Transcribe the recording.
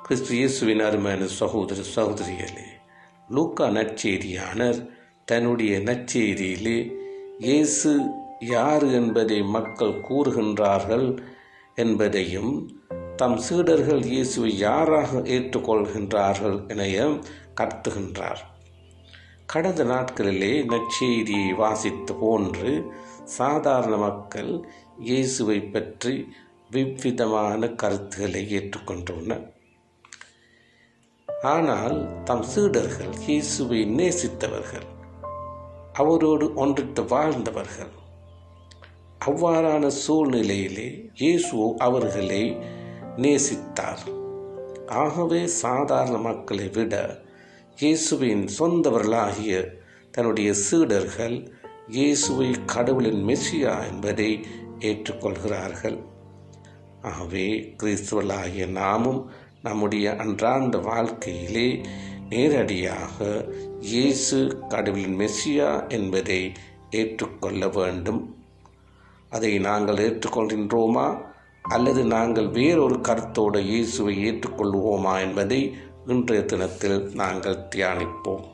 கிறிஸ்து இயேசுவின் அருமையான சகோதர சகோதரிகளே, லூக்கா நற்செய்தியாளர் தன்னுடைய நற்செய்தியிலே இயேசு யார் என்பதை மக்கள் கூறுகின்றார்கள் என்பதையும் தம் சீடர்கள் இயேசுவை யாராக ஏற்றுக்கொள்கின்றார்கள் என கருத்துகின்றார். கடந்த நாட்களிலே நற்செய்தியை வாசித்து போன்று சாதாரண மக்கள் இயேசுவை பற்றி விவிதமான கருத்துக்களை ஏற்றுக்கொண்டுள்ளனர். ஆனால் தம் சீடர்கள் இயேசுவை நேசித்தவர்கள், அவரோடு ஒன்றித்து வாழ்ந்தவர்கள். அவ்வாறான சூழ்நிலையிலே இயேசு அவர்களை நேசித்தார். ஆகவே சாதாரண மக்களை விட இயேசுவின் சொந்தவர்களாகிய தன்னுடைய சீடர்கள் இயேசுவை கடவுளின் மெசியா என்பதை ஏற்றுக்கொள்கிறார்கள். ஆகவே கிறிஸ்துவர்களாகிய நாமும் நம்முடைய அன்றாட வாழ்க்கையிலே நேரடியாக இயேசு கடவுளின் மெசியா என்பதை ஏற்றுக்கொள்ள வேண்டும். அதை நாங்கள் ஏற்றுக்கொள்கின்றோமா அல்லது நாங்கள் வேறொரு கருத்தோடு இயேசுவை ஏற்றுக்கொள்வோமா என்பதை இன்றைய தினத்தில் நாங்கள் தியானிப்போம்.